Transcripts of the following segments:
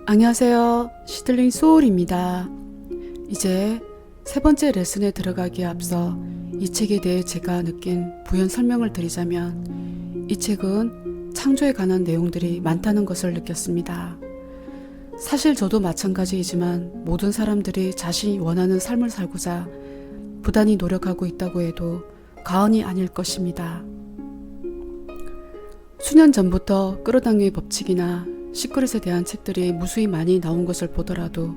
안녕하세요. 시들링 소울입니다. 이제 세 번째 레슨에 들어가기에 앞서 이 책에 대해 제가 느낀 부연 설명을 드리자면, 이 책은 창조에 관한 내용들이 많다는 것을 느꼈습니다. 사실 저도 마찬가지이지만 모든 사람들이 자신이 원하는 삶을 살고자 부단히 노력하고 있다고 해도 과언이 아닐 것입니다. 수년 전부터 끌어당김의 법칙이나 시크릿에 대한 책들이 무수히 많이 나온 것을 보더라도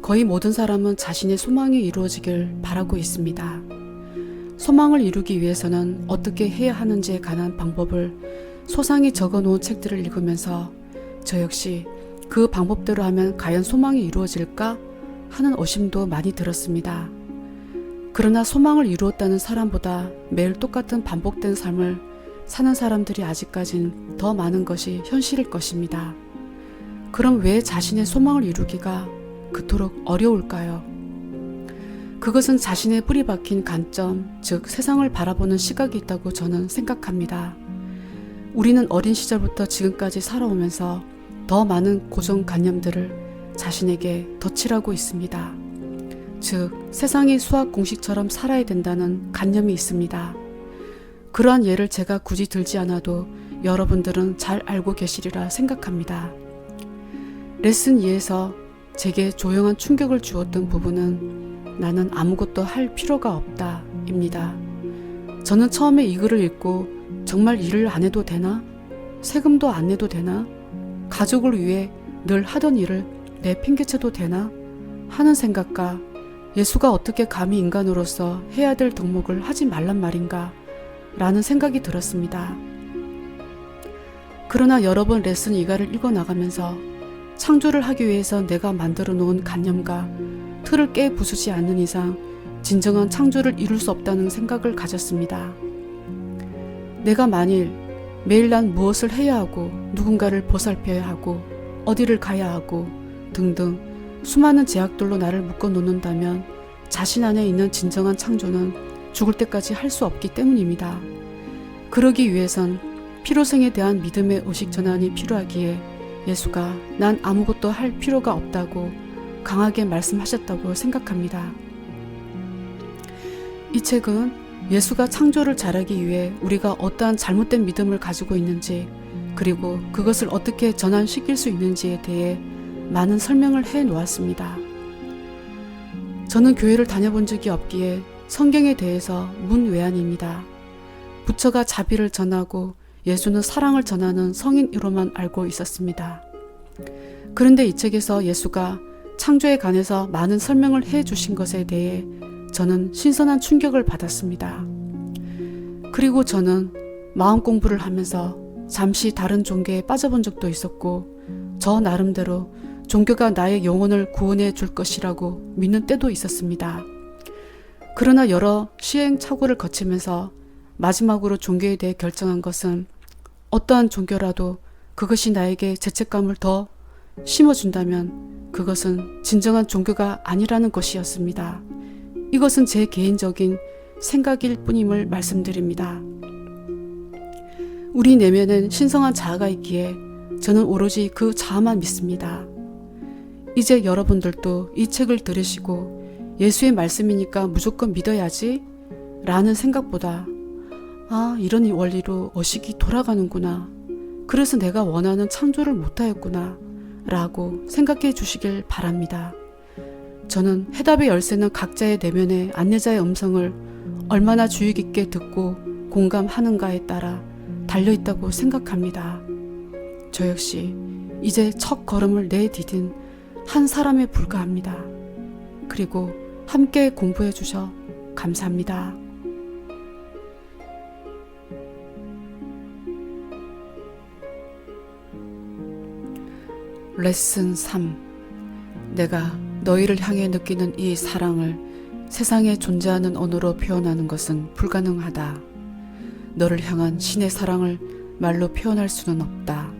거의 모든 사람은 자신의 소망이 이루어지길 바라고 있습니다. 소망을 이루기 위해서는 어떻게 해야 하는지에 관한 방법을 소상히 적어놓은 책들을 읽으면서 저 역시 그 방법대로 하면 과연 소망이 이루어질까 하는 의심도 많이 들었습니다. 그러나 소망을 이루었다는 사람보다 매일 똑같은 반복된 삶을 사는 사람들이 아직까진 더 많은 것이 현실일 것입니다. 그럼 왜 자신의 소망을 이루기가 그토록 어려울까요? 그것은 자신의 뿌리 박힌 관점, 즉 세상을 바라보는 시각이 있다고 저는 생각합니다. 우리는 어린 시절부터 지금까지 살아오면서 더 많은 고정관념들을 자신에게 덧칠하고 있습니다. 즉, 세상이 수학 공식처럼 살아야 된다는 관념이 있습니다. 그러한 예를 제가 굳이 들지 않아도 여러분들은 잘 알고 계시리라 생각합니다. 레슨 2에서 제게 조용한 충격을 주었던 부분은 나는 아무것도 할 필요가 없다 입니다. 저는 처음에 이 글을 읽고 정말 일을 안 해도 되나? 세금도 안 내도 되나? 가족을 위해 늘 하던 일을 내팽개쳐도 되나? 하는 생각과 예수가 어떻게 감히 인간으로서 해야 될 덕목을 하지 말란 말인가? 라는 생각이 들었습니다. 그러나 여러 번 레슨 2가를 읽어나가면서 창조를 하기 위해서 내가 만들어 놓은 관념과 틀을 깨 부수지 않는 이상 진정한 창조를 이룰 수 없다는 생각을 가졌습니다. 내가 만일 매일 난 무엇을 해야 하고 누군가를 보살펴야 하고 어디를 가야 하고 등등 수많은 제약들로 나를 묶어 놓는다면 자신 안에 있는 진정한 창조는 죽을 때까지 할 수 없기 때문입니다. 그러기 위해선 필요성에 대한 믿음의 의식 전환이 필요하기에 예수가 난 아무것도 할 필요가 없다고 강하게 말씀하셨다고 생각합니다. 이 책은 예수가 창조를 잘하기 위해 우리가 어떠한 잘못된 믿음을 가지고 있는지, 그리고 그것을 어떻게 전환시킬 수 있는지에 대해 많은 설명을 해 놓았습니다. 저는 교회를 다녀본 적이 없기에 성경에 대해서 문외한입니다. 부처가 자비를 전하고 예수는 사랑을 전하는 성인으로만 알고 있었습니다. 그런데 이 책에서 예수가 창조에 관해서 많은 설명을 해 주신 것에 대해 저는 신선한 충격을 받았습니다. 그리고 저는 마음 공부를 하면서 잠시 다른 종교에 빠져본 적도 있었고, 저 나름대로 종교가 나의 영혼을 구원해 줄 것이라고 믿는 때도 있었습니다. 그러나 여러 시행착오를 거치면서 마지막으로 종교에 대해 결정한 것은 어떠한 종교라도 그것이 나에게 죄책감을 더 심어준다면 그것은 진정한 종교가 아니라는 것이었습니다. 이것은 제 개인적인 생각일 뿐임을 말씀드립니다. 우리 내면엔 신성한 자아가 있기에 저는 오로지 그 자아만 믿습니다. 이제 여러분들도 이 책을 들으시고 예수의 말씀이니까 무조건 믿어야지 라는 생각보다 이런 원리로 의식이 돌아가는구나. 그래서 내가 원하는 창조를 못하였구나 라고 생각해 주시길 바랍니다. 저는 해답의 열쇠는 각자의 내면의 안내자의 음성을 얼마나 주의 깊게 듣고 공감하는가에 따라 달려있다고 생각합니다. 저 역시 이제 첫 걸음을 내디딘 한 사람에 불과합니다. 그리고 함께 공부해 주셔 감사합니다. 레슨 3. 내가 너희를 향해 느끼는 이 사랑을 세상에 존재하는 언어로 표현하는 것은 불가능하다. 너를 향한 신의 사랑을 말로 표현할 수는 없다.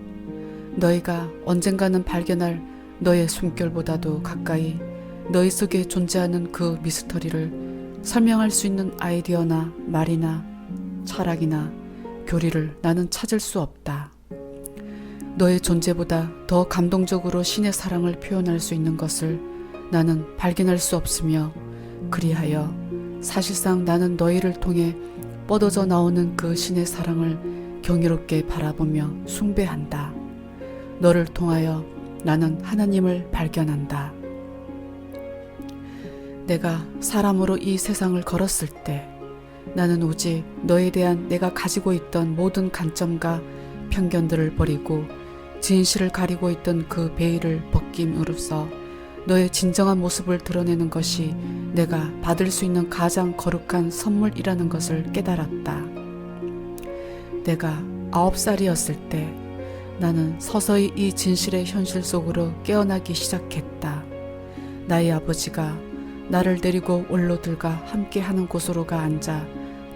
너희가 언젠가는 발견할 너의 숨결보다도 가까이 너희 속에 존재하는 그 미스터리를 설명할 수 있는 아이디어나 말이나 철학이나 교리를 나는 찾을 수 없다. 너의 존재보다 더 감동적으로 신의 사랑을 표현할 수 있는 것을 나는 발견할 수 없으며, 그리하여 사실상 나는 너희를 통해 뻗어져 나오는 그 신의 사랑을 경이롭게 바라보며 숭배한다. 너를 통하여 나는 하나님을 발견한다. 내가 사람으로 이 세상을 걸었을 때 나는 오직 너에 대한 내가 가지고 있던 모든 관점과 편견들을 버리고 진실을 가리고 있던 그 베일을 벗김으로써 너의 진정한 모습을 드러내는 것이 내가 받을 수 있는 가장 거룩한 선물이라는 것을 깨달았다. 내가 9살이었을 때 나는 서서히 이 진실의 현실 속으로 깨어나기 시작했다. 나의 아버지가 나를 데리고 원로들과 함께 하는 곳으로 가 앉아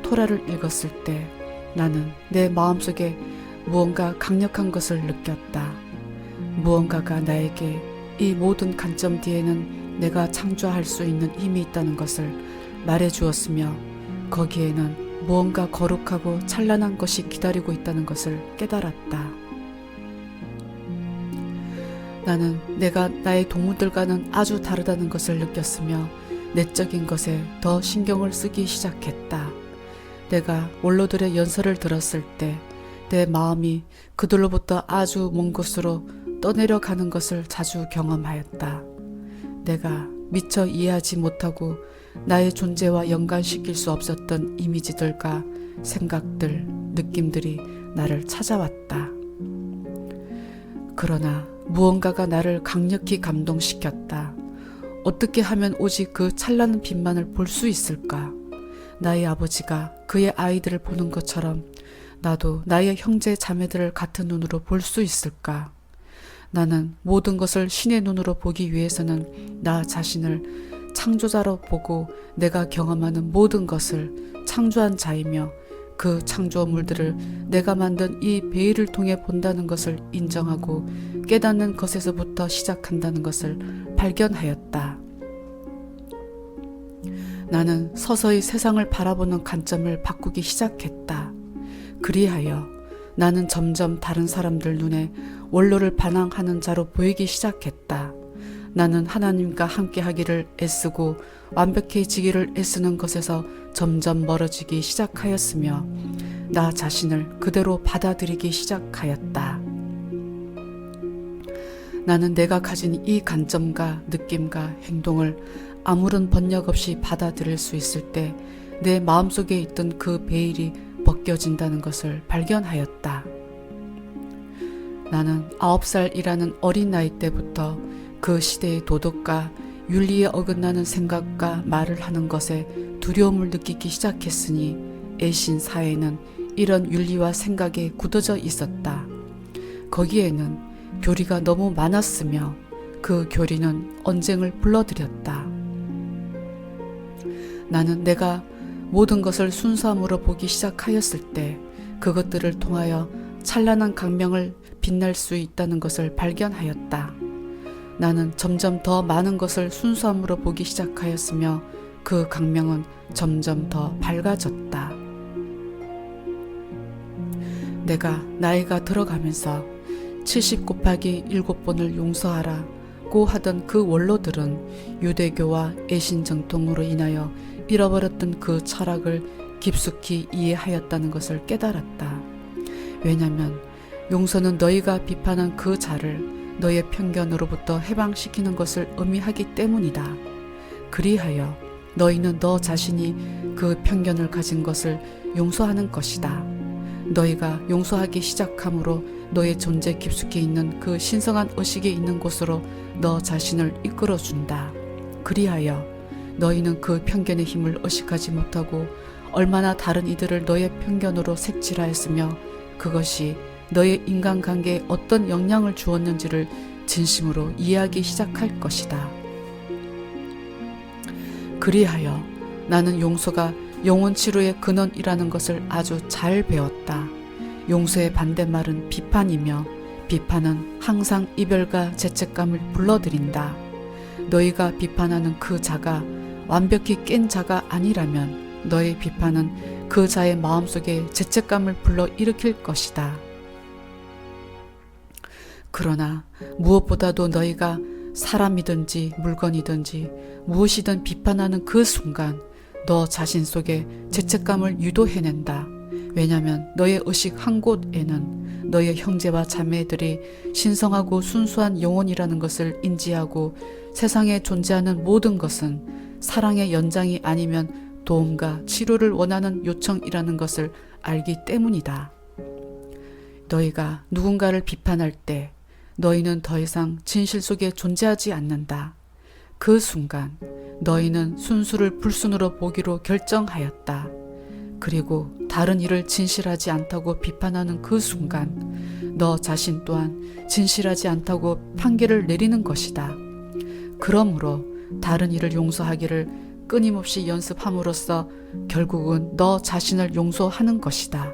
토라를 읽었을 때 나는 내 마음속에 무언가 강력한 것을 느꼈다. 무언가가 나에게 이 모든 관점 뒤에는 내가 창조할 수 있는 힘이 있다는 것을 말해주었으며, 거기에는 무언가 거룩하고 찬란한 것이 기다리고 있다는 것을 깨달았다. 나는 내가 나의 동무들과는 아주 다르다는 것을 느꼈으며 내적인 것에 더 신경을 쓰기 시작했다. 내가 원로들의 연설을 들었을 때 내 마음이 그들로부터 아주 먼 곳으로 떠내려가는 것을 자주 경험하였다. 내가 미처 이해하지 못하고 나의 존재와 연관시킬 수 없었던 이미지들과 생각들, 느낌들이 나를 찾아왔다. 그러나 무언가가 나를 강력히 감동시켰다. 어떻게 하면 오직 그 찬란한 빛만을 볼 수 있을까? 나의 아버지가 그의 아이들을 보는 것처럼 나도 나의 형제 자매들을 같은 눈으로 볼 수 있을까? 나는 모든 것을 신의 눈으로 보기 위해서는 나 자신을 창조자로 보고 내가 경험하는 모든 것을 창조한 자이며 그 창조물들을 내가 만든 이 베일을 통해 본다는 것을 인정하고 깨닫는 것에서부터 시작한다는 것을 발견하였다. 나는 서서히 세상을 바라보는 관점을 바꾸기 시작했다. 그리하여 나는 점점 다른 사람들 눈에 원로를 반항하는 자로 보이기 시작했다. 나는 하나님과 함께 하기를 애쓰고 완벽해지기를 애쓰는 것에서 점점 멀어지기 시작하였으며 나 자신을 그대로 받아들이기 시작하였다. 나는 내가 가진 이 관점과 느낌과 행동을 아무런 번역 없이 받아들일 수 있을 때 내 마음속에 있던 그 베일이 벗겨진다는 것을 발견하였다. 나는 9살이라는 어린 나이 때부터 그 시대의 도덕과 윤리에 어긋나는 생각과 말을 하는 것에 두려움을 느끼기 시작했으니 애신 사회는 이런 윤리와 생각에 굳어져 있었다. 거기에는 교리가 너무 많았으며 그 교리는 언쟁을 불러들였다. 나는 내가 모든 것을 순수함으로 보기 시작하였을 때 그것들을 통하여 찬란한 강명을 빛날 수 있다는 것을 발견하였다. 나는 점점 더 많은 것을 순수함으로 보기 시작하였으며 그 강명은 점점 더 밝아졌다. 내가 나이가 들어가면서 70 곱하기 7번을 용서하라고 하던 그 원로들은 유대교와 애신정통으로 인하여 잃어버렸던 그 철학을 깊숙이 이해하였다는 것을 깨달았다. 왜냐하면 용서는 너희가 비판한 그 자를 너의 편견으로부터 해방시키는 것을 의미하기 때문이다. 그리하여 너희는 너 자신이 그 편견을 가진 것을 용서하는 것이다. 너희가 용서하기 시작함으로 너의 존재 깊숙이 있는 그 신성한 의식이 있는 곳으로 너 자신을 이끌어준다. 그리하여 너희는 그 편견의 힘을 의식하지 못하고 얼마나 다른 이들을 너의 편견으로 색칠하였으며 그것이 너의 인간관계에 어떤 영향을 주었는지를 진심으로 이해하기 시작할 것이다. 그리하여 나는 용서가 영혼치료의 근원이라는 것을 아주 잘 배웠다. 용서의 반대말은 비판이며 비판은 항상 이별과 죄책감을 불러들인다. 너희가 비판하는 그 자가 완벽히 깬 자가 아니라면 너의 비판은 그 자의 마음속에 죄책감을 불러일으킬 것이다. 그러나 무엇보다도 너희가 사람이든지 물건이든지 무엇이든 비판하는 그 순간 너 자신 속에 죄책감을 유도해낸다. 왜냐하면 너의 의식 한 곳에는 너의 형제와 자매들이 신성하고 순수한 영혼이라는 것을 인지하고 세상에 존재하는 모든 것은 사랑의 연장이 아니면 도움과 치료를 원하는 요청이라는 것을 알기 때문이다. 너희가 누군가를 비판할 때 너희는 더 이상 진실 속에 존재하지 않는다. 그 순간 너희는 순수를 불순으로 보기로 결정하였다. 그리고 다른 이를 진실하지 않다고 비판하는 그 순간 너 자신 또한 진실하지 않다고 판결을 내리는 것이다. 그러므로 다른 이를 용서하기를 끊임없이 연습함으로써 결국은 너 자신을 용서하는 것이다.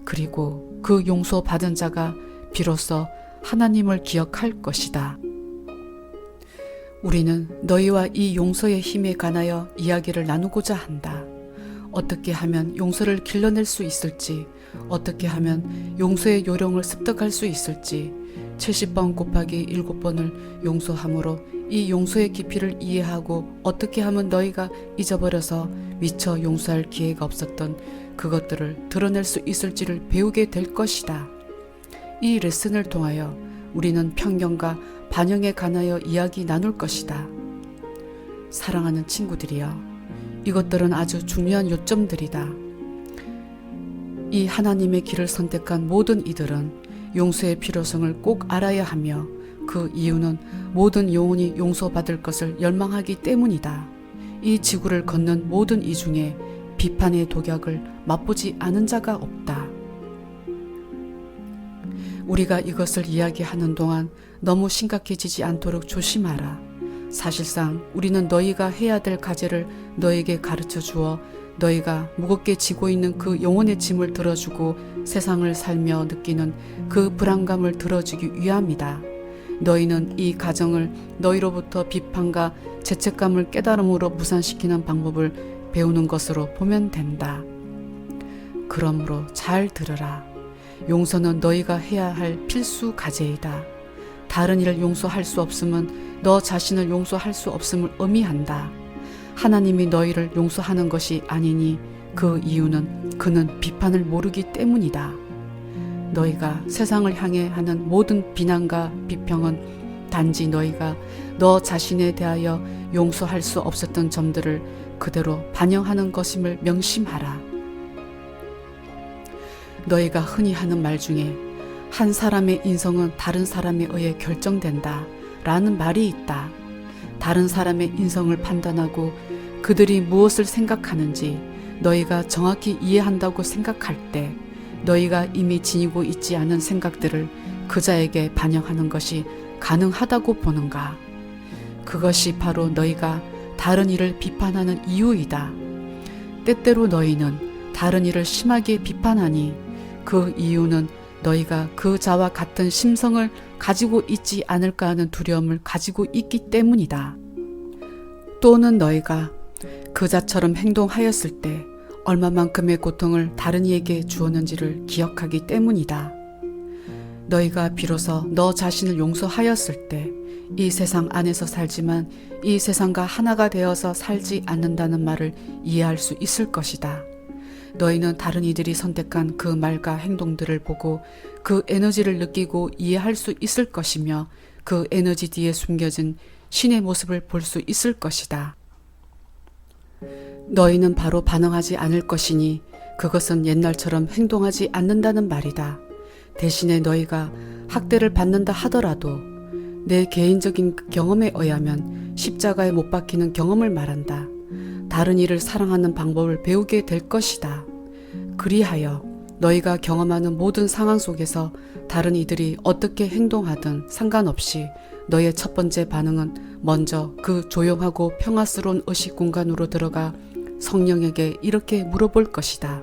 그리고 그 용서받은 자가 비로소 하나님을 기억할 것이다. 우리는 너희와 이 용서의 힘에 관하여 이야기를 나누고자 한다. 어떻게 하면 용서를 길러낼 수 있을지, 어떻게 하면 용서의 요령을 습득할 수 있을지, 70번 곱하기 7번을 용서함으로 이 용서의 깊이를 이해하고 어떻게 하면 너희가 잊어버려서 미처 용서할 기회가 없었던 그것들을 드러낼 수 있을지를 배우게 될 것이다. 이 레슨을 통하여 우리는 편견과 반영에 관하여 이야기 나눌 것이다. 사랑하는 친구들이여, 이것들은 아주 중요한 요점들이다. 이 하나님의 길을 선택한 모든 이들은 용서의 필요성을 꼭 알아야 하며 그 이유는 모든 영혼이 용서받을 것을 열망하기 때문이다. 이 지구를 걷는 모든 이 중에 비판의 독약을 맛보지 않은 자가 없다. 우리가 이것을 이야기하는 동안 너무 심각해지지 않도록 조심하라. 사실상 우리는 너희가 해야 될 과제를 너에게 가르쳐 주어 너희가 무겁게 지고 있는 그 영혼의 짐을 들어주고 세상을 살며 느끼는 그 불안감을 들어주기 위함이다. 너희는 이 과정을 너희로부터 비판과 죄책감을 깨달음으로 무산시키는 방법을 배우는 것으로 보면 된다. 그러므로 잘 들으라. 용서는 너희가 해야 할 필수 과제이다. 다른 이를 용서할 수 없음은 너 자신을 용서할 수 없음을 의미한다. 하나님이 너희를 용서하는 것이 아니니 그 이유는 그는 비판을 모르기 때문이다. 너희가 세상을 향해 하는 모든 비난과 비평은 단지 너희가 너 자신에 대하여 용서할 수 없었던 점들을 그대로 반영하는 것임을 명심하라. 너희가 흔히 하는 말 중에 한 사람의 인성은 다른 사람에 의해 결정된다 라는 말이 있다. 다른 사람의 인성을 판단하고 그들이 무엇을 생각하는지 너희가 정확히 이해한다고 생각할 때 너희가 이미 지니고 있지 않은 생각들을 그자에게 반영하는 것이 가능하다고 보는가? 그것이 바로 너희가 다른 이를 비판하는 이유이다. 때때로 너희는 다른 이를 심하게 비판하니 그 이유는 너희가 그 자와 같은 심성을 가지고 있지 않을까 하는 두려움을 가지고 있기 때문이다. 또는 너희가 그 자처럼 행동하였을 때 얼마만큼의 고통을 다른 이에게 주었는지를 기억하기 때문이다. 너희가 비로소 너 자신을 용서하였을 때 이 세상 안에서 살지만 이 세상과 하나가 되어서 살지 않는다는 말을 이해할 수 있을 것이다. 너희는 다른 이들이 선택한 그 말과 행동들을 보고 그 에너지를 느끼고 이해할 수 있을 것이며 그 에너지 뒤에 숨겨진 신의 모습을 볼 수 있을 것이다. 너희는 바로 반응하지 않을 것이니 그것은 옛날처럼 행동하지 않는다는 말이다. 대신에 너희가 학대를 받는다 하더라도 내 개인적인 경험에 의하면 십자가에 못 박히는 경험을 말한다. 다른 이를 사랑하는 방법을 배우게 될 것이다. 그리하여 너희가 경험하는 모든 상황 속에서 다른 이들이 어떻게 행동하든 상관없이 너의 첫 번째 반응은 먼저 그 조용하고 평화스러운 의식 공간으로 들어가 성령에게 이렇게 물어볼 것이다.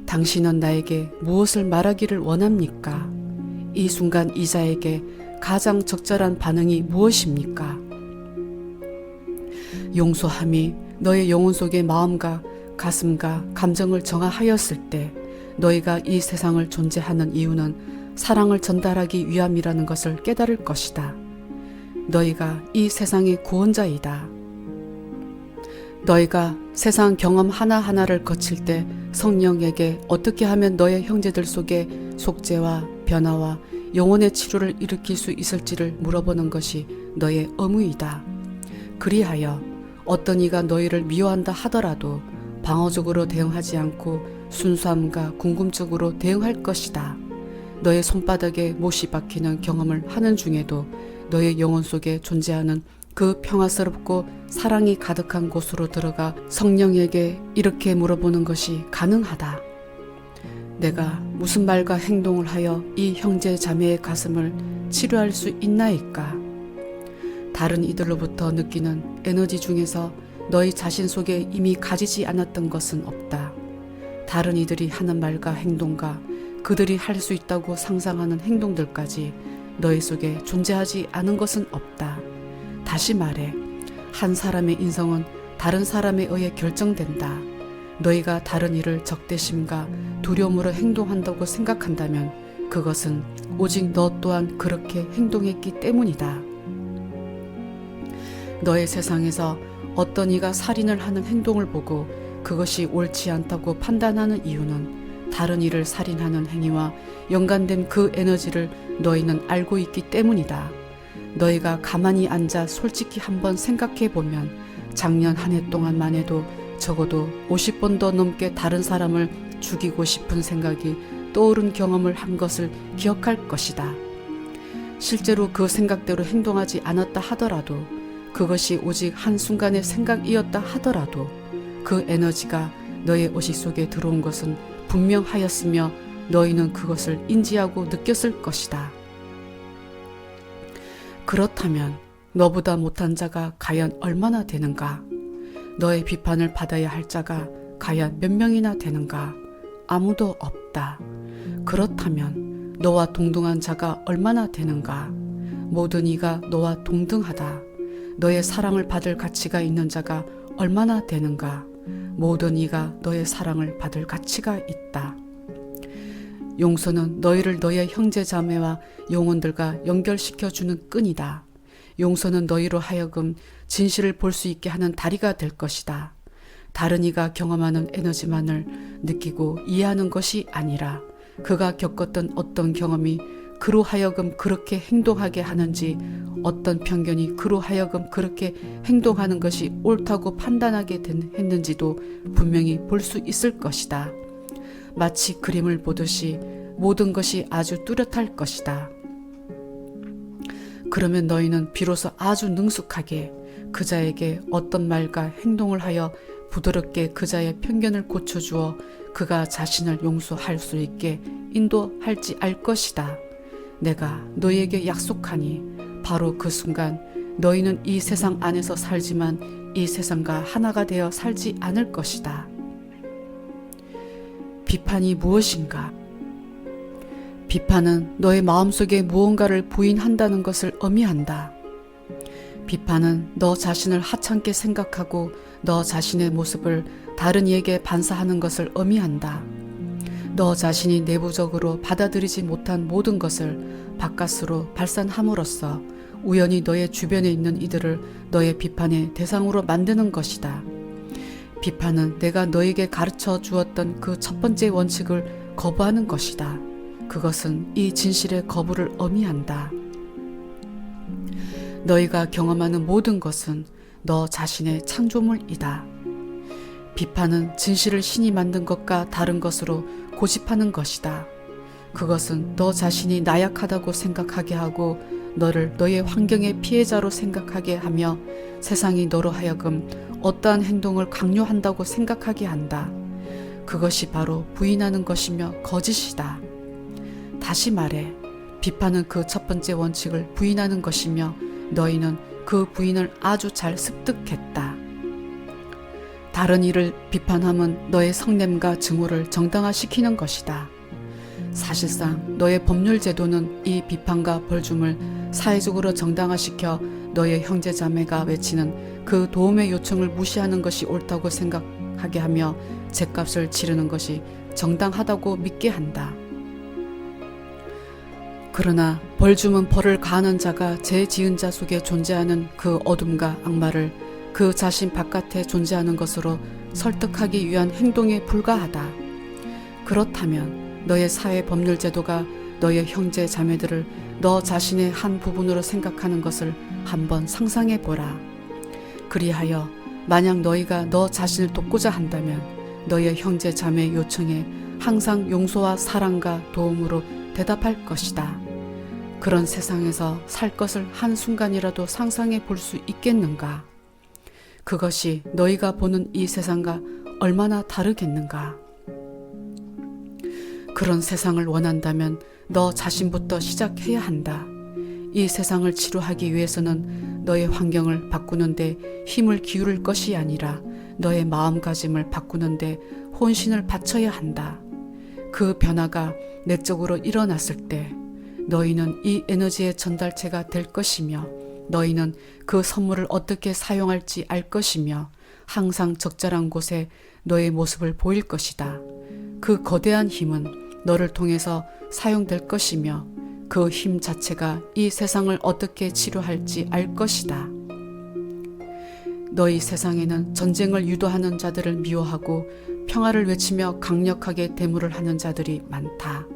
당신은 나에게 무엇을 말하기를 원합니까? 이 순간 이 자에게 가장 적절한 반응이 무엇입니까? 용서함이 너의 영혼 속의 마음과 가슴과 감정을 정화하였을 때 너희가 이 세상을 존재하는 이유는 사랑을 전달하기 위함이라는 것을 깨달을 것이다. 너희가 이 세상의 구원자이다. 너희가 세상 경험 하나하나를 거칠 때 성령에게 어떻게 하면 너의 형제들 속에 속죄와 변화와 영혼의 치료를 일으킬 수 있을지를 물어보는 것이 너의 의무이다. 그리하여 어떤 이가 너희를 미워한다 하더라도 방어적으로 대응하지 않고 순수함과 궁금증으로 대응할 것이다. 너의 손바닥에 못이 박히는 경험을 하는 중에도 너의 영혼 속에 존재하는 그 평화스럽고 사랑이 가득한 곳으로 들어가 성령에게 이렇게 물어보는 것이 가능하다. 내가 무슨 말과 행동을 하여 이 형제 자매의 가슴을 치료할 수 있나이까? 다른 이들로부터 느끼는 에너지 중에서 너희 자신 속에 이미 가지지 않았던 것은 없다. 다른 이들이 하는 말과 행동과 그들이 할 수 있다고 상상하는 행동들까지 너희 속에 존재하지 않은 것은 없다. 다시 말해, 한 사람의 인성은 다른 사람에 의해 결정된다. 너희가 다른 이를 적대심과 두려움으로 행동한다고 생각한다면 그것은 오직 너 또한 그렇게 행동했기 때문이다. 너의 세상에서 어떤 이가 살인을 하는 행동을 보고 그것이 옳지 않다고 판단하는 이유는 다른 이를 살인하는 행위와 연관된 그 에너지를 너희는 알고 있기 때문이다. 너희가 가만히 앉아 솔직히 한번 생각해 보면 작년 한 해 동안만 해도 적어도 50번 더 넘게 다른 사람을 죽이고 싶은 생각이 떠오른 경험을 한 것을 기억할 것이다. 실제로 그 생각대로 행동하지 않았다 하더라도, 그것이 오직 한순간의 생각이었다 하더라도 그 에너지가 너의 의식 속에 들어온 것은 분명하였으며 너희는 그것을 인지하고 느꼈을 것이다. 그렇다면 너보다 못한 자가 과연 얼마나 되는가? 너의 비판을 받아야 할 자가 과연 몇 명이나 되는가? 아무도 없다. 그렇다면 너와 동등한 자가 얼마나 되는가? 모든 이가 너와 동등하다. 너의 사랑을 받을 가치가 있는 자가 얼마나 되는가? 모든 이가 너의 사랑을 받을 가치가 있다. 용서는 너희를 너의 형제 자매와 영혼들과 연결시켜주는 끈이다. 용서는 너희로 하여금 진실을 볼 수 있게 하는 다리가 될 것이다. 다른 이가 경험하는 에너지만을 느끼고 이해하는 것이 아니라 그가 겪었던 어떤 경험이 그로 하여금 그렇게 행동하게 하는지, 어떤 편견이 그로 하여금 그렇게 행동하는 것이 옳다고 판단하게 했는지도 분명히 볼 수 있을 것이다. 마치 그림을 보듯이 모든 것이 아주 뚜렷할 것이다. 그러면 너희는 비로소 아주 능숙하게 그자에게 어떤 말과 행동을 하여 부드럽게 그자의 편견을 고쳐주어 그가 자신을 용서할 수 있게 인도할지 알 것이다. 내가 너희에게 약속하니 바로 그 순간 너희는 이 세상 안에서 살지만 이 세상과 하나가 되어 살지 않을 것이다. 비판이 무엇인가? 비판은 너의 마음속에 무언가를 부인한다는 것을 의미한다. 비판은 너 자신을 하찮게 생각하고 너 자신의 모습을 다른 이에게 반사하는 것을 의미한다. 너 자신이 내부적으로 받아들이지 못한 모든 것을 바깥으로 발산함으로써 우연히 너의 주변에 있는 이들을 너의 비판의 대상으로 만드는 것이다. 비판은 내가 너에게 가르쳐 주었던 그 첫 번째 원칙을 거부하는 것이다. 그것은 이 진실의 거부를 의미한다. 너희가 경험하는 모든 것은 너 자신의 창조물이다. 비판은 진실을 신이 만든 것과 다른 것으로 고집하는 것이다. 그것은 너 자신이 나약하다고 생각하게 하고 너를 너의 환경의 피해자로 생각하게 하며 세상이 너로 하여금 어떠한 행동을 강요한다고 생각하게 한다. 그것이 바로 부인하는 것이며 거짓이다. 다시 말해, 비판은 그 첫 번째 원칙을 부인하는 것이며 너희는 그 부인을 아주 잘 습득했다. 다른 이를 비판함은 너의 성냄과 증오를 정당화시키는 것이다. 사실상 너의 법률 제도는 이 비판과 벌줌을 사회적으로 정당화시켜 너의 형제자매가 외치는 그 도움의 요청을 무시하는 것이 옳다고 생각하게 하며 죗값을 치르는 것이 정당하다고 믿게 한다. 그러나 벌 주면 벌을 가하는 자가 죄 지은 자 속에 존재하는 그 어둠과 악마를 그 자신 바깥에 존재하는 것으로 설득하기 위한 행동에 불과하다. 그렇다면 너의 사회 법률 제도가 너의 형제 자매들을 너 자신의 한 부분으로 생각하는 것을 한번 상상해 보라. 그리하여 만약 너희가 너 자신을 돕고자 한다면 너의 형제 자매의 요청에 항상 용서와 사랑과 도움으로 대답할 것이다. 그런 세상에서 살 것을 한순간이라도 상상해 볼 수 있겠는가? 그것이 너희가 보는 이 세상과 얼마나 다르겠는가? 그런 세상을 원한다면 너 자신부터 시작해야 한다. 이 세상을 치료하기 위해서는 너의 환경을 바꾸는데 힘을 기울일 것이 아니라 너의 마음가짐을 바꾸는데 혼신을 바쳐야 한다. 그 변화가 내적으로 일어났을 때 너희는 이 에너지의 전달체가 될 것이며 너희는 그 선물을 어떻게 사용할지 알 것이며 항상 적절한 곳에 너의 모습을 보일 것이다. 그 거대한 힘은 너를 통해서 사용될 것이며 그 힘 자체가 이 세상을 어떻게 치료할지 알 것이다. 너희 세상에는 전쟁을 유도하는 자들을 미워하고 평화를 외치며 강력하게 대물을 하는 자들이 많다.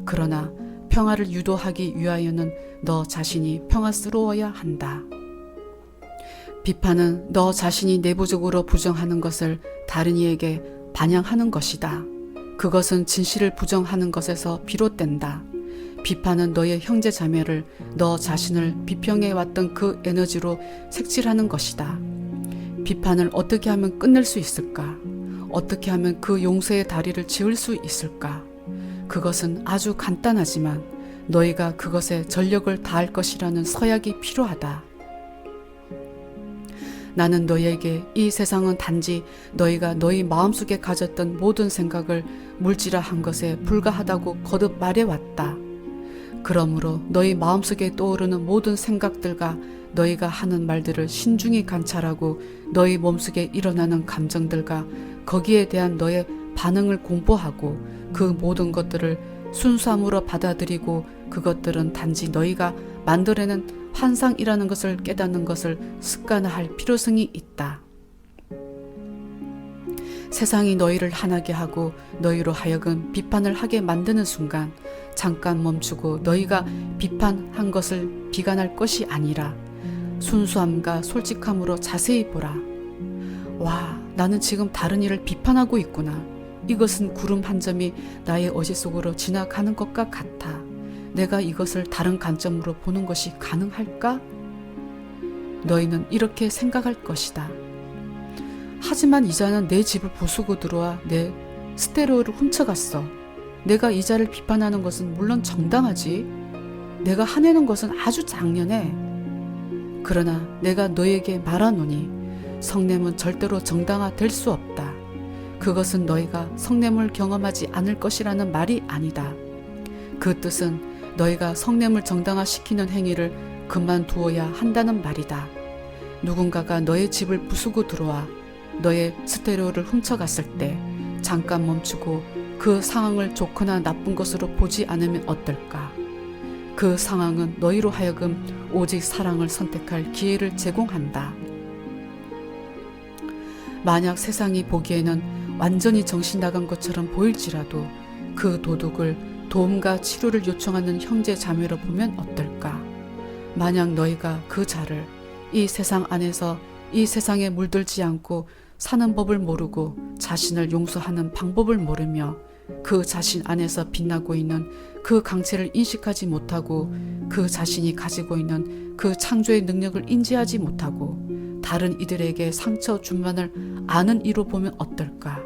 그러나 평화를 유도하기 위하여는 너 자신이 평화스러워야 한다. 비판은 너 자신이 내부적으로 부정하는 것을 다른 이에게 반영하는 것이다. 그것은 진실을 부정하는 것에서 비롯된다. 비판은 너의 형제 자매를 너 자신을 비평해왔던 그 에너지로 색칠하는 것이다. 비판을 어떻게 하면 끝낼 수 있을까? 어떻게 하면 그 용서의 다리를 지을 수 있을까? 그것은 아주 간단하지만 너희가 그것에 전력을 다할 것이라는 서약이 필요하다. 나는 너희에게 이 세상은 단지 너희가 너희 마음속에 가졌던 모든 생각을 물질화한 것에 불과하다고 거듭 말해왔다. 그러므로 너희 마음속에 떠오르는 모든 생각들과 너희가 하는 말들을 신중히 관찰하고 너희 몸속에 일어나는 감정들과 거기에 대한 너의 반응을 공부하고 그 모든 것들을 순수함으로 받아들이고 그것들은 단지 너희가 만들어낸 환상이라는 것을 깨닫는 것을 습관화할 필요성이 있다. 세상이 너희를 화나게 하고 너희로 하여금 비판을 하게 만드는 순간 잠깐 멈추고 너희가 비판한 것을 비관할 것이 아니라 순수함과 솔직함으로 자세히 보라. 와, 나는 지금 다른 이를 비판하고 있구나. 이것은 구름 한 점이 나의 어제 속으로 지나가는 것과 같아. 내가 이것을 다른 관점으로 보는 것이 가능할까? 너희는 이렇게 생각할 것이다. 하지만 이자는 내 집을 부수고 들어와 내 스테레오를 훔쳐갔어. 내가 이자를 비판하는 것은 물론 정당하지. 내가 화내는 것은 아주 당연해. 그러나 내가 너에게 말하노니 성냄은 절대로 정당화될 수 없다. 그것은 너희가 성냄을 경험하지 않을 것이라는 말이 아니다. 그 뜻은 너희가 성냄을 정당화시키는 행위를 그만두어야 한다는 말이다. 누군가가 너의 집을 부수고 들어와 너의 스테레오를 훔쳐갔을 때 잠깐 멈추고 그 상황을 좋거나 나쁜 것으로 보지 않으면 어떨까? 그 상황은 너희로 하여금 오직 사랑을 선택할 기회를 제공한다. 만약 세상이 보기에는 완전히 정신 나간 것처럼 보일지라도 그 도둑을 도움과 치료를 요청하는 형제 자매로 보면 어떨까? 만약 너희가 그 자를 이 세상 안에서 이 세상에 물들지 않고 사는 법을 모르고 자신을 용서하는 방법을 모르며 그 자신 안에서 빛나고 있는 그 강체를 인식하지 못하고 그 자신이 가지고 있는 그 창조의 능력을 인지하지 못하고 다른 이들에게 상처 준만을 아는 이로 보면 어떨까?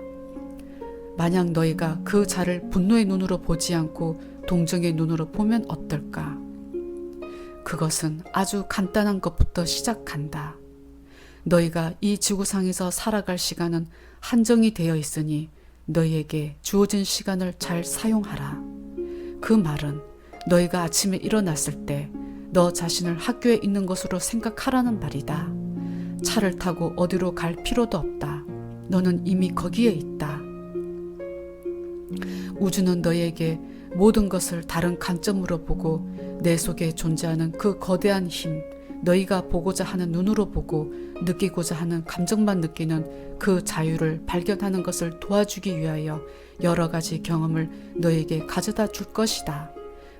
만약 너희가 그 자를 분노의 눈으로 보지 않고 동정의 눈으로 보면 어떨까? 그것은 아주 간단한 것부터 시작한다. 너희가 이 지구상에서 살아갈 시간은 한정이 되어 있으니 너희에게 주어진 시간을 잘 사용하라. 그 말은 너희가 아침에 일어났을 때 너 자신을 학교에 있는 것으로 생각하라는 말이다. 차를 타고 어디로 갈 필요도 없다. 너는 이미 거기에 있다. 우주는 너희에게 모든 것을 다른 관점으로 보고 내 속에 존재하는 그 거대한 힘, 너희가 보고자 하는 눈으로 보고 느끼고자 하는 감정만 느끼는 그 자유를 발견하는 것을 도와주기 위하여 여러 가지 경험을 너에게 가져다 줄 것이다.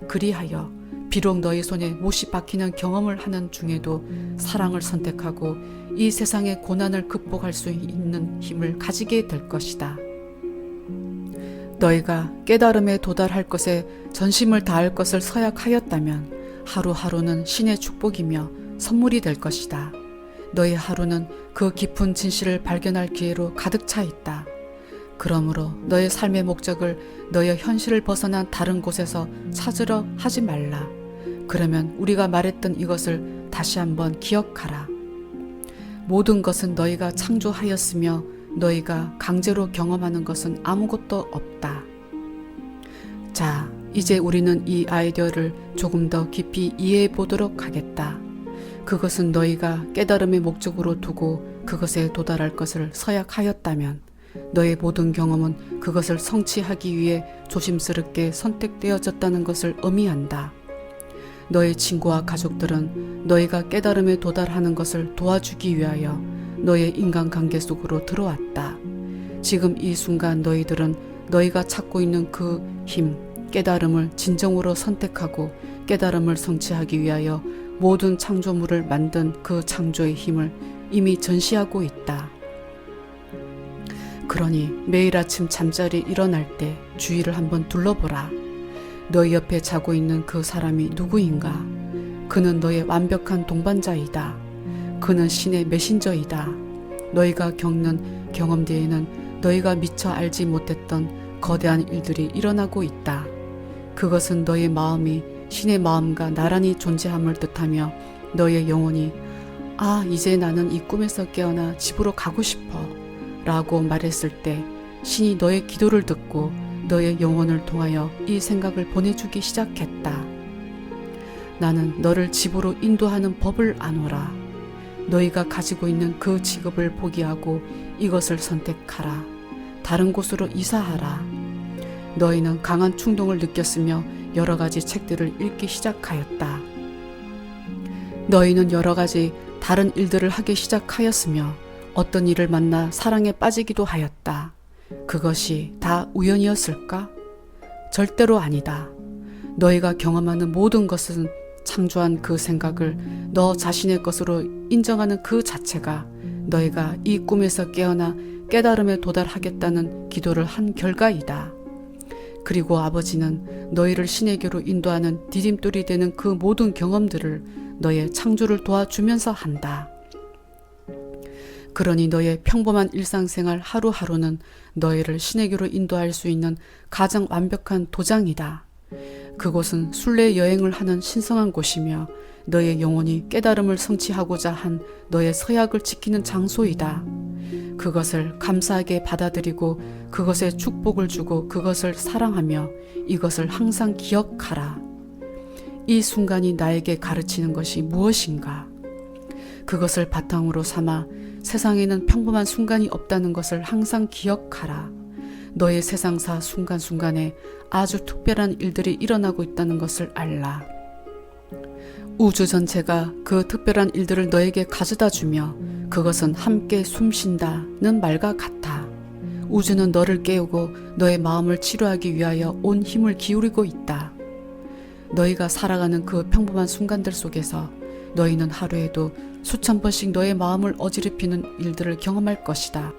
그리하여 비록 너희 손에 못이 박히는 경험을 하는 중에도 사랑을 선택하고 이 세상의 고난을 극복할 수 있는 힘을 가지게 될 것이다. 너희가 깨달음에 도달할 것에 전심을 다할 것을 서약하였다면 하루하루는 신의 축복이며 선물이 될 것이다. 너희 하루는 그 깊은 진실을 발견할 기회로 가득 차 있다. 그러므로 너의 삶의 목적을 너의 현실을 벗어난 다른 곳에서 찾으려 하지 말라. 그러면 우리가 말했던 이것을 다시 한번 기억하라. 모든 것은 너희가 창조하였으며 너희가 강제로 경험하는 것은 아무것도 없다. 자, 이제 우리는 이 아이디어를 조금 더 깊이 이해해 보도록 하겠다. 그것은 너희가 깨달음의 목적으로 두고 그것에 도달할 것을 서약하였다면 너의 모든 경험은 그것을 성취하기 위해 조심스럽게 선택되어졌다는 것을 의미한다. 너의 친구와 가족들은 너희가 깨달음에 도달하는 것을 도와주기 위하여 너의 인간관계 속으로 들어왔다. 지금 이 순간 너희들은 너희가 찾고 있는 그 힘, 깨달음을 진정으로 선택하고 깨달음을 성취하기 위하여 모든 창조물을 만든 그 창조의 힘을 이미 전시하고 있다. 그러니 매일 아침 잠자리 일어날 때 주위를 한번 둘러보라. 너희 옆에 자고 있는 그 사람이 누구인가? 그는 너의 완벽한 동반자이다. 그는 신의 메신저이다. 너희가 겪는 경험 뒤에는 너희가 미처 알지 못했던 거대한 일들이 일어나고 있다. 그것은 너의 마음이 신의 마음과 나란히 존재함을 뜻하며 너의 영혼이 이제 나는 이 꿈에서 깨어나 집으로 가고 싶어 라고 말했을 때 신이 너의 기도를 듣고 너의 영혼을 통하여 이 생각을 보내주기 시작했다. 나는 너를 집으로 인도하는 법을 아노라. 너희가 가지고 있는 그 직업을 포기하고 이것을 선택하라. 다른 곳으로 이사하라. 너희는 강한 충동을 느꼈으며 여러 가지 책들을 읽기 시작하였다. 너희는 여러 가지 다른 일들을 하기 시작하였으며 어떤 일을 만나 사랑에 빠지기도 하였다. 그것이 다 우연이었을까? 절대로 아니다. 너희가 경험하는 모든 것은 창조한 그 생각을 너 자신의 것으로 인정하는 그 자체가 너희가 이 꿈에서 깨어나 깨달음에 도달하겠다는 기도를 한 결과이다. 그리고 아버지는 너희를 신에게로 인도하는 디딤돌이 되는 그 모든 경험들을 너의 창조를 도와주면서 한다. 그러니 너의 평범한 일상생활 하루하루는 너희를 신에게로 인도할 수 있는 가장 완벽한 도장이다. 그곳은 순례 여행을 하는 신성한 곳이며 너의 영혼이 깨달음을 성취하고자 한 너의 서약을 지키는 장소이다. 그것을 감사하게 받아들이고 그것에 축복을 주고 그것을 사랑하며 이것을 항상 기억하라. 이 순간이 나에게 가르치는 것이 무엇인가? 그것을 바탕으로 삼아 세상에는 평범한 순간이 없다는 것을 항상 기억하라. 너의 세상사 순간순간에 아주 특별한 일들이 일어나고 있다는 것을 알라. 우주 전체가 그 특별한 일들을 너에게 가져다 주며 그것은 함께 숨쉰다는 말과 같아. 우주는 너를 깨우고 너의 마음을 치료하기 위하여 온 힘을 기울이고 있다. 너희가 살아가는 그 평범한 순간들 속에서 너희는 하루에도 수천 번씩 너의 마음을 어지럽히는 일들을 경험할 것이다.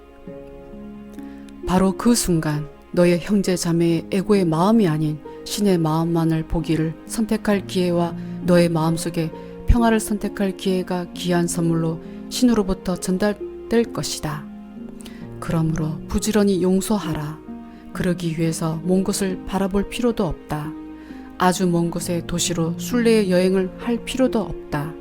바로 그 순간 너의 형제 자매의 에고의 마음이 아닌 신의 마음만을 보기를 선택할 기회와 너의 마음속에 평화를 선택할 기회가 귀한 선물로 신으로부터 전달될 것이다. 그러므로 부지런히 용서하라. 그러기 위해서 먼 곳을 바라볼 필요도 없다. 아주 먼 곳의 도시로 순례의 여행을 할 필요도 없다.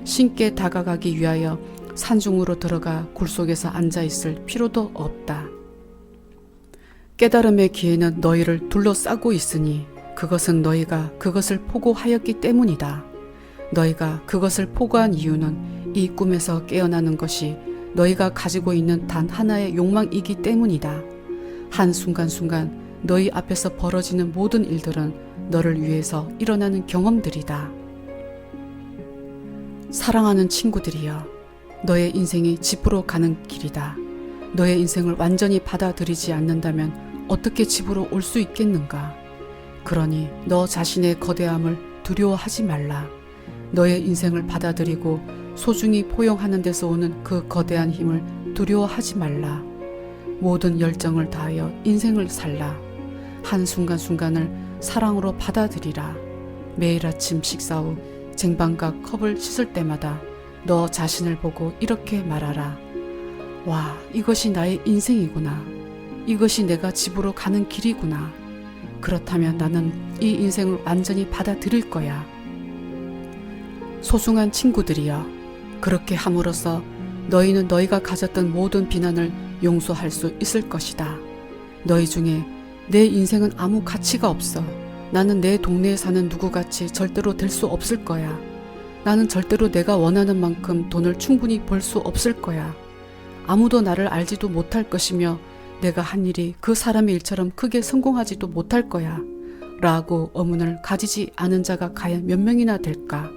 신께 다가가기 위하여 산중으로 들어가 굴 속에서 앉아있을 필요도 없다. 깨달음의 기회는 너희를 둘러싸고 있으니 그것은 너희가 그것을 포고하였기 때문이다. 너희가 그것을 포고한 이유는 이 꿈에서 깨어나는 것이 너희가 가지고 있는 단 하나의 욕망이기 때문이다. 한 순간순간 너희 앞에서 벌어지는 모든 일들은 너를 위해서 일어나는 경험들이다. 사랑하는 친구들이여, 너의 인생이 집으로 가는 길이다. 너의 인생을 완전히 받아들이지 않는다면 어떻게 집으로 올 수 있겠는가? 그러니 너 자신의 거대함을 두려워하지 말라. 너의 인생을 받아들이고 소중히 포용하는 데서 오는 그 거대한 힘을 두려워하지 말라. 모든 열정을 다하여 인생을 살라. 한순간순간을 사랑으로 받아들이라. 매일 아침 식사 후 쟁반과 컵을 씻을 때마다 너 자신을 보고 이렇게 말하라. 와, 이것이 나의 인생이구나. 이것이 내가 집으로 가는 길이구나. 그렇다면 나는 이 인생을 완전히 받아들일 거야. 소중한 친구들이여, 그렇게 함으로써 너희는 너희가 가졌던 모든 비난을 용서할 수 있을 것이다. 너희 중에 내 인생은 아무 가치가 없어. 나는 내 동네에 사는 누구같이 절대로 될 수 없을 거야. 나는 절대로 내가 원하는 만큼 돈을 충분히 벌 수 없을 거야. 아무도 나를 알지도 못할 것이며 내가 한 일이 그 사람의 일처럼 크게 성공하지도 못할 거야. 라고 의문을 가지지 않은 자가 과연 몇 명이나 될까?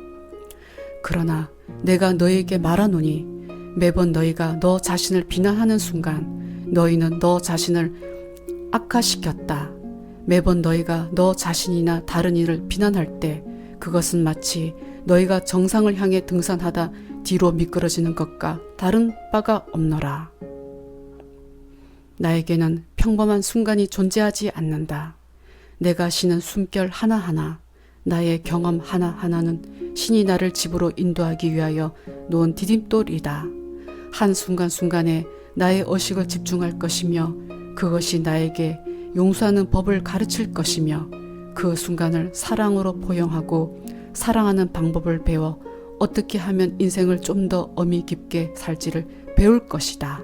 그러나 내가 너에게 말하노니 매번 너희가 너 자신을 비난하는 순간 너희는 너 자신을 악화시켰다. 매번 너희가 너 자신이나 다른 이를 비난할 때 그것은 마치 너희가 정상을 향해 등산하다 뒤로 미끄러지는 것과 다른 바가 없노라. 나에게는 평범한 순간이 존재하지 않는다. 내가 쉬는 숨결 하나하나, 나의 경험 하나하나는 신이 나를 집으로 인도하기 위하여 놓은 디딤돌이다. 한순간순간에 나의 의식을 집중할 것이며 그것이 나에게 용서하는 법을 가르칠 것이며 그 순간을 사랑으로 포용하고 사랑하는 방법을 배워 어떻게 하면 인생을 좀 더 의미 깊게 살지를 배울 것이다.